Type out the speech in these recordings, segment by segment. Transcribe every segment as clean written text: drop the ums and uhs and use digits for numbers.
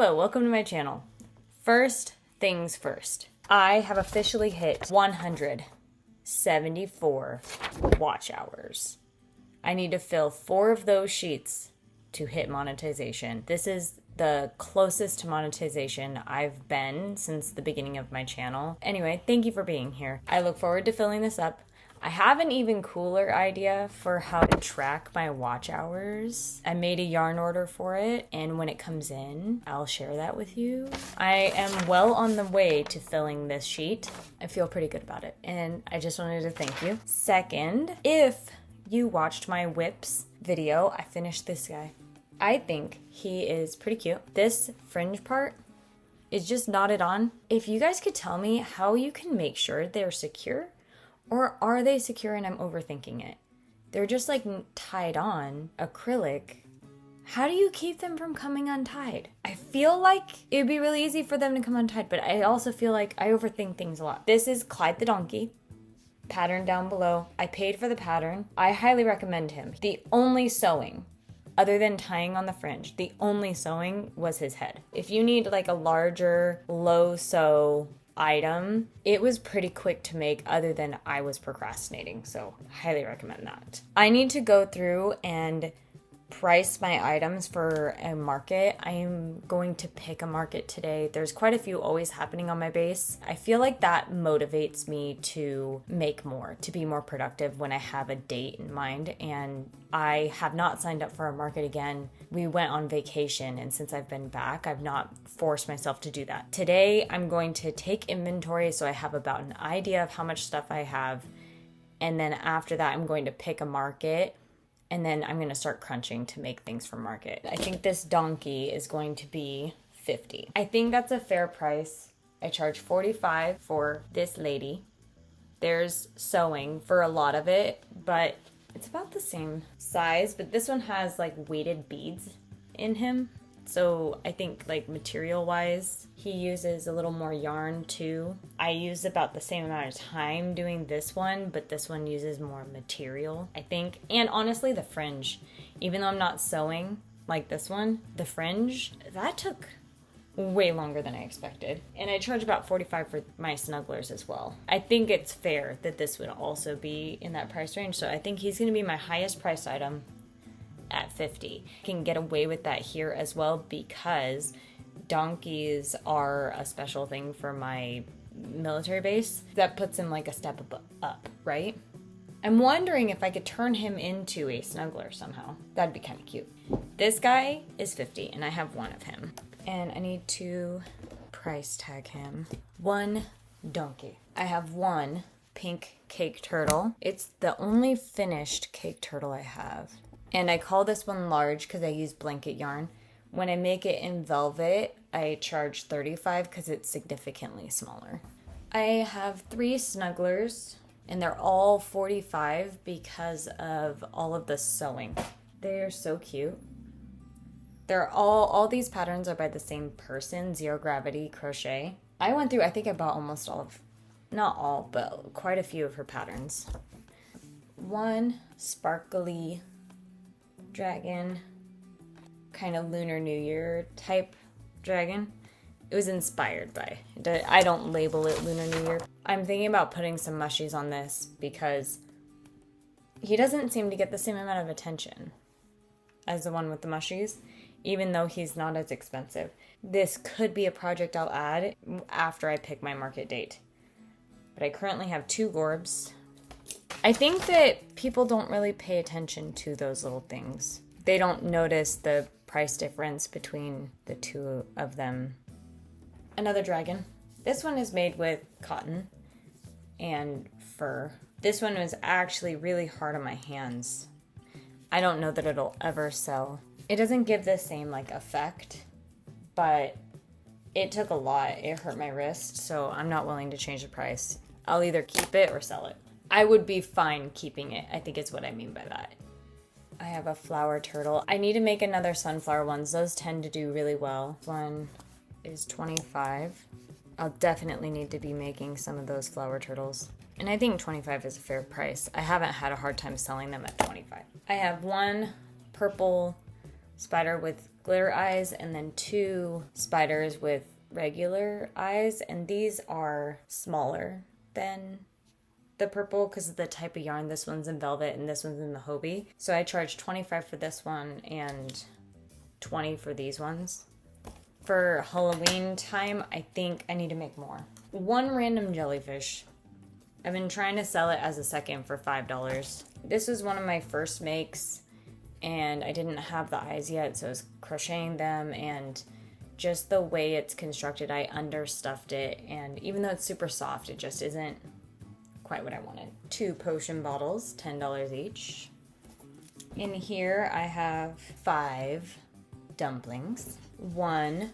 Hello, welcome to my channel. First things first, I have officially hit 174 watch hours. I need to fill 4 of those sheets to hit monetization. This is the closest to monetization I've been since the beginning of my channel. Anyway, thank you for being here. I look forward to filling this up. I have an even cooler idea for how to track my watch hours. I made a yarn order for it, and when it comes in, I'll share that with you. I am well on the way to filling this sheet. I feel pretty good about it, and I just wanted to thank you. Second, if you watched my Wisps video, I finished this guy. I think he is pretty cute. This fringe part is just knotted on. If you guys could tell me how you can make sure they're secure, or are they secure and I'm overthinking it? They're just like tied on acrylic. How do you keep them from coming untied? I feel like it would be really easy for them to come untied, but I also feel like I overthink things a lot. This is Clyde the Donkey. Pattern down below. I paid for the pattern. I highly recommend him. The only sewing, other than tying on the fringe, the only sewing was his head. If you need like a larger, low sew item, it was pretty quick to make, other than I was procrastinating, so highly recommend that. I need to go through and price my items for a market. I am going to pick a market today. There's quite a few always happening on my base. I feel like that motivates me to make more, to be more productive when I have a date in mind, and I have not signed up for a market again. We went on vacation, and since I've been back, I've not forced myself to do that. Today, I'm going to take inventory so I have about an idea of how much stuff I have, and then after that, I'm going to pick a market, and then I'm going to start crunching to make things for market. I think this donkey is going to be $50. I think that's a fair price. I charge $45 for this lady. There's sewing for a lot of it, but it's about the same size, but this one has like weighted beads in him. So I think like material wise, he uses a little more yarn too. I use about the same amount of time doing this one, but this one uses more material, I think. And honestly, the fringe, even though I'm not sewing like this one, the fringe, that took way longer than I expected. And I charge about $45 for my snugglers as well. I think it's fair that this would also be in that price range. So I think he's gonna be my highest priced item at $50. I can get away with that here as well because donkeys are a special thing for my military base. That puts him like a step up, right? I'm wondering if I could turn him into a snuggler somehow. That'd be kind of cute. This guy is $50 and I have one of him. And I need to price tag him. One donkey. I have one pink cake turtle. It's the only finished cake turtle I have. And I call this one large because I use blanket yarn. When I make it in velvet, I charge $35 because it's significantly smaller. I have 3 snugglers, and they're all $45 because of all of the sewing. They are so cute. They're all these patterns are by the same person, Zero Gravity Crochet. I went through, I think I bought almost all of, not all, but quite a few of her patterns. One sparkly dragon, kind of Lunar New Year type dragon. It was inspired by, I don't label it Lunar New Year. I'm thinking about putting some mushies on this because he doesn't seem to get the same amount of attention as the one with the mushies, even though he's not as expensive. This could be a project I'll add after I pick my market date. But I currently have 2 Gorbz. I think that people don't really pay attention to those little things. They don't notice the price difference between the 2 of them. Another dragon. This one is made with cotton and fur. This one was actually really hard on my hands. I don't know that it'll ever sell. It doesn't give the same like effect, but it took a lot. It hurt my wrist, so I'm not willing to change the price. I'll either keep it or sell it. I would be fine keeping it, I think is what I mean by that. I have a flower turtle. I need to make another sunflower ones. Those tend to do really well. One is $25. I'll definitely need to be making some of those flower turtles. And I think $25 is a fair price. I haven't had a hard time selling them at $25. I have one purple spider with glitter eyes and then 2 spiders with regular eyes, and these are smaller than the purple because of the type of yarn. This one's in velvet and this one's in the Hobie. So I charged $25 for this one and $20 for these ones. For Halloween time, I think I need to make more. 1 random jellyfish. I've been trying to sell it as a second for $5. This was one of my first makes and I didn't have the eyes yet, so I was crocheting them, and just the way it's constructed, I understuffed it, and even though it's super soft, it just isn't quite what I wanted. 2 potion bottles, $10 each. In here I have 5 dumplings, 1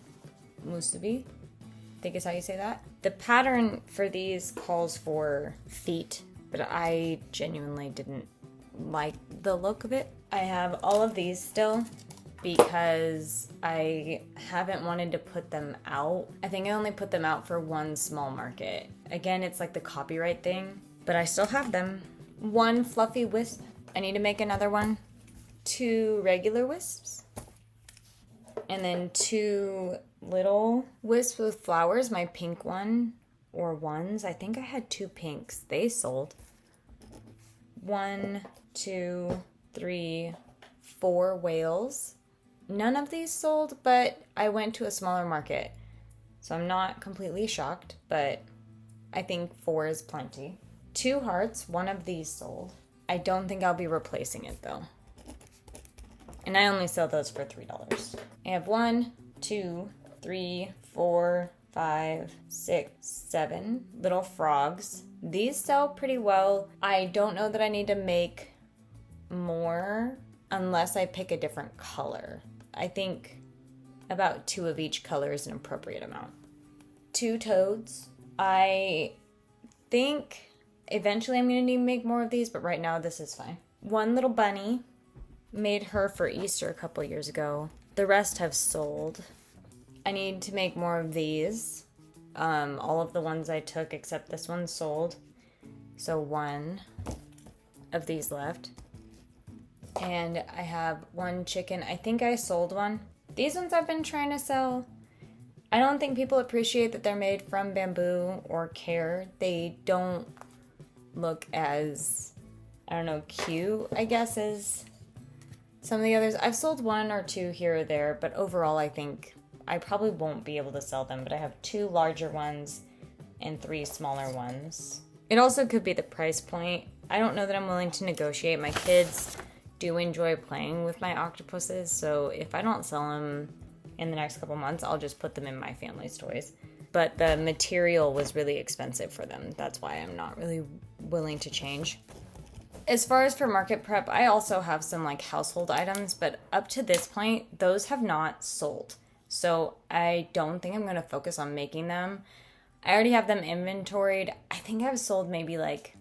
Musubi, I think is how you say that. The pattern for these calls for feet, but I genuinely didn't like the look of it. I have all of these still because I haven't wanted to put them out. I think I only put them out for 1 small market. Again, it's like the copyright thing, but I still have them. 1 fluffy wisp. I need to make another one. 2 regular wisps. And then 2 little wisps with flowers. My pink one, or ones. I think I had 2 pinks. They sold. 1, 2, 3, 4 whales. None of these sold, but I went to a smaller market. So I'm not completely shocked, but I think 4 is plenty. 2 hearts, 1 of these sold. I don't think I'll be replacing it though. And I only sell those for $3. I have 1, 2, 3, 4, 5, 6, 7 little frogs. These sell pretty well. I don't know that I need to make more unless I pick a different color. I think about 2 of each color is an appropriate amount. 2 toads. I think eventually I'm going to need to make more of these, but right now this is fine. 1 little bunny. Made her for Easter a couple years ago. The rest have sold. I need to make more of these. All of the ones I took except this one sold. So 1 of these left. And I have 1 chicken. I think I sold 1. These ones I've been trying to sell. I don't think people appreciate that they're made from bamboo or care. They don't look as, I don't know, cute, I guess, as some of the others. I've sold 1 or 2 here or there, but overall I think I probably won't be able to sell them, but I have 2 larger ones and 3 smaller ones. It also could be the price point. I don't know that I'm willing to negotiate. My kids do enjoy playing with my octopuses, so if I don't sell them in the next couple months, I'll just put them in my family's toys. But the material was really expensive for them. That's why I'm not really willing to change. As far as for market prep, I also have some like household items, but up to this point, those have not sold. So I don't think I'm going to focus on making them. I already have them inventoried. I think I've sold maybe like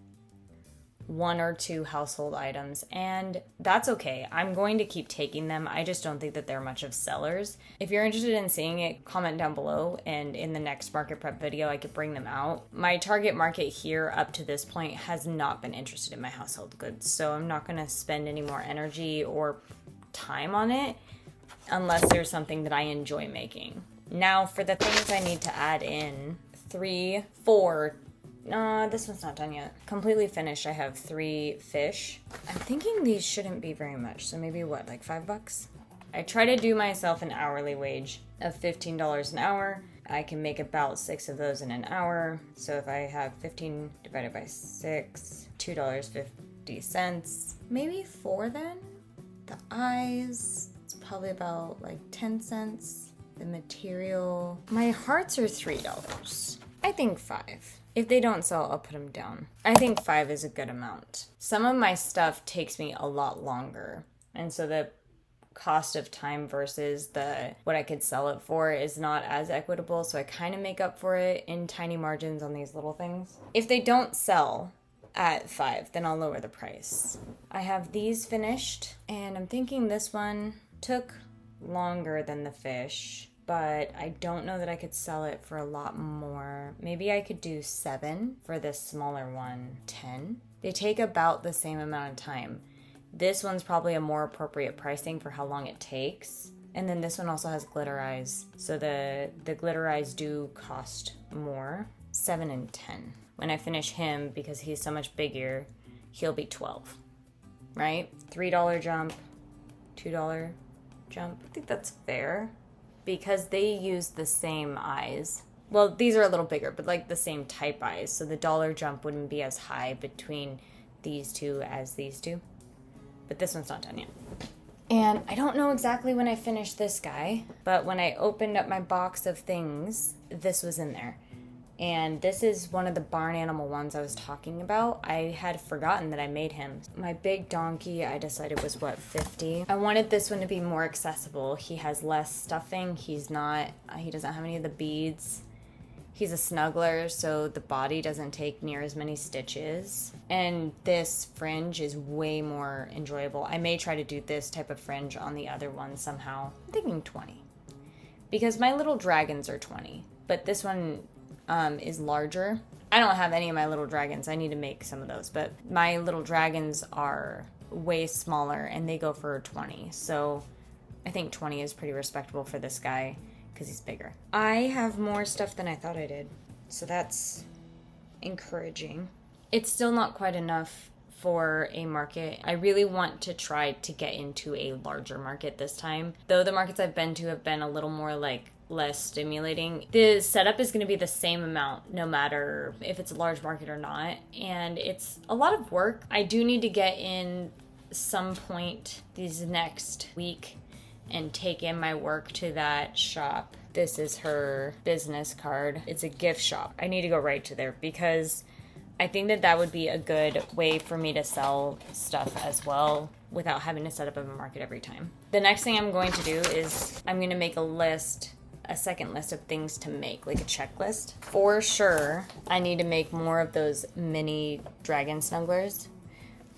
1 or 2 household items, and that's okay. I'm going to keep taking them. I just don't think that they're much of sellers. If you're interested in seeing it, comment down below, and in the next market prep video, I could bring them out. My target market here up to this point has not been interested in my household goods, so I'm not going to spend any more energy or time on it unless there's something that I enjoy making. Now, for the things I need to add in, 3, 4, this one's not done yet. Completely finished. I have 3 fish. I'm thinking these shouldn't be very much. So maybe what, like $5? I try to do myself an hourly wage of $15 an hour. I can make about 6 of those in an hour. So if I have 15 divided by 6, $2.50. Maybe 4 then? The eyes, it's probably about like 10 cents. The material. My hearts are $3. I think 5. If they don't sell, I'll put them down. I think 5 is a good amount. Some of my stuff takes me a lot longer, and so the cost of time versus what I could sell it for is not as equitable, so I kind of make up for it in tiny margins on these little things. If they don't sell at 5, then I'll lower the price. I have these finished, and I'm thinking this one took longer than the fish, but I don't know that I could sell it for a lot more. Maybe I could do 7 for this smaller one, 10. They take about the same amount of time. This one's probably a more appropriate pricing for how long it takes. And then this one also has glitter eyes. So the glitter eyes do cost more. 7 and 10. When I finish him, because he's so much bigger, he'll be 12. Right? $3 jump, $2 jump. I think that's fair. Because they use the same eyes. Well, these are a little bigger, but like the same type eyes. So the dollar jump wouldn't be as high between these two as these two. But this one's not done yet. And I don't know exactly when I finished this guy, but when I opened up my box of things, this was in there. And this is one of the barn animal ones I was talking about. I had forgotten that I made him. My big donkey, I decided was, what, 50? I wanted this one to be more accessible. He has less stuffing. He doesn't have any of the beads. He's a snuggler, so the body doesn't take near as many stitches. And this fringe is way more enjoyable. I may try to do this type of fringe on the other one somehow. I'm thinking 20. Because my little dragons are 20. But this one is larger. I don't have any of my little dragons. I need to make some of those. But my little dragons are way smaller and they go for 20. So I think 20 is pretty respectable for this guy, because he's bigger. I have more stuff than I thought I did, so that's encouraging. It's still not quite enough for a market. I really want to try to get into a larger market this time. Though the markets I've been to have been a little more less stimulating. The setup is going to be the same amount no matter if it's a large market or not, and it's a lot of work. I do need to get in some point these next week and take in my work to that shop. This is her business card. It's a gift shop. I need to go right to there because I think that would be a good way for me to sell stuff as well without having to set up a market every time. The next thing I'm going to do is I'm going to make a second list of things to make, like a checklist. For sure, I need to make more of those mini dragon snugglers.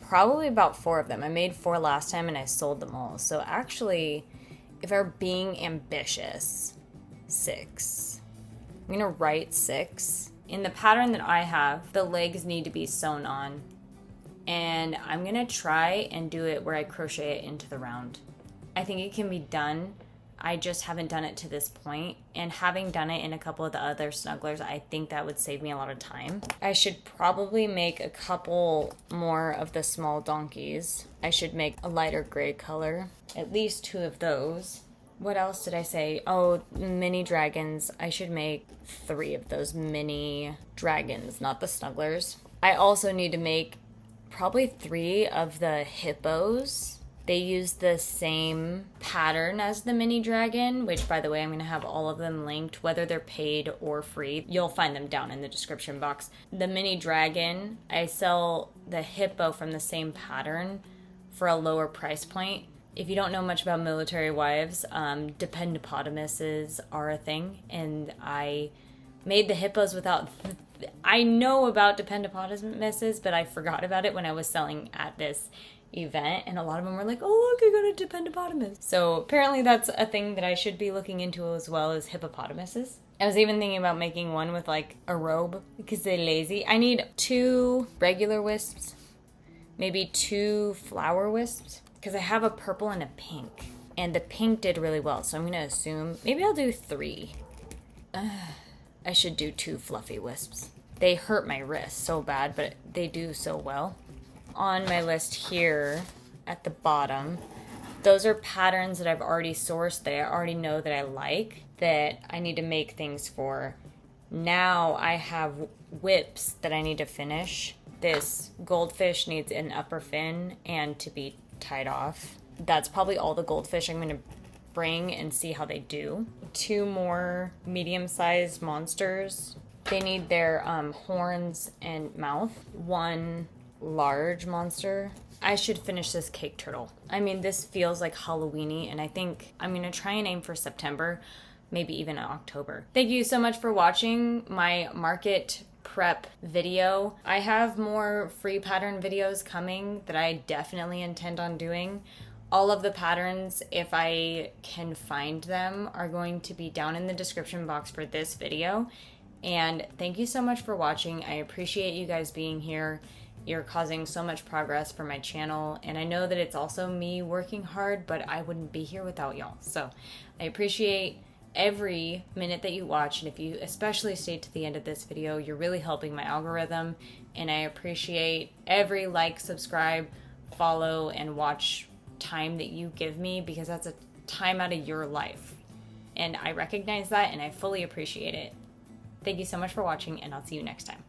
Probably about 4 of them. I made 4 last time and I sold them all. So actually, if I'm being ambitious, 6. I'm gonna write 6. In the pattern that I have, the legs need to be sewn on. And I'm gonna try and do it where I crochet it into the round. I think it can be done. I just haven't done it to this point. And having done it in a couple of the other snugglers, I think that would save me a lot of time. I should probably make a couple more of the small donkeys. I should make a lighter gray color. At least 2 of those. What else did I say? Oh, mini dragons. I should make 3 of those mini dragons, not the snugglers. I also need to make probably 3 of the hippos. They use the same pattern as the mini dragon, which, by the way, I'm going to have all of them linked, whether they're paid or free. You'll find them down in the description box. The mini dragon, I sell the hippo from the same pattern for a lower price point. If you don't know much about military wives, dependopotamuses are a thing, and I made the hippos without... I know about dependopotamuses, but I forgot about it when I was selling at this event, and a lot of them were like, oh look, I got a dependopotamus. So apparently that's a thing that I should be looking into as well as hippopotamuses. I was even thinking about making one with like a robe because they're lazy. I need 2 regular wisps, maybe 2 flower wisps, because I have a purple and a pink, and the pink did really well, so I'm gonna assume maybe I'll do 3. I should do 2 fluffy wisps. They hurt my wrist so bad, but they do so well. On my list here at the bottom, those are patterns that I've already sourced that I already know that I like, that I need to make things for. Now I have whips that I need to finish. This goldfish needs an upper fin and to be tied off. That's probably all the goldfish I'm going to bring and see how they do. 2 more medium-sized monsters. They need their horns and mouth. 1 large monster. I should finish this cake turtle. I mean, this feels like Halloween-y, and I think I'm going to try and aim for September, maybe even October. Thank you so much for watching my market prep video. I have more free pattern videos coming that I definitely intend on doing. All of the patterns, if I can find them, are going to be down in the description box for this video. And thank you so much for watching. I appreciate you guys being here. You're causing so much progress for my channel, and I know that it's also me working hard, but I wouldn't be here without y'all. So I appreciate every minute that you watch, and if you especially stayed to the end of this video, you're really helping my algorithm, and I appreciate every like, subscribe, follow, and watch time that you give me, because that's a time out of your life, and I recognize that and I fully appreciate it. Thank you so much for watching, and I'll see you next time.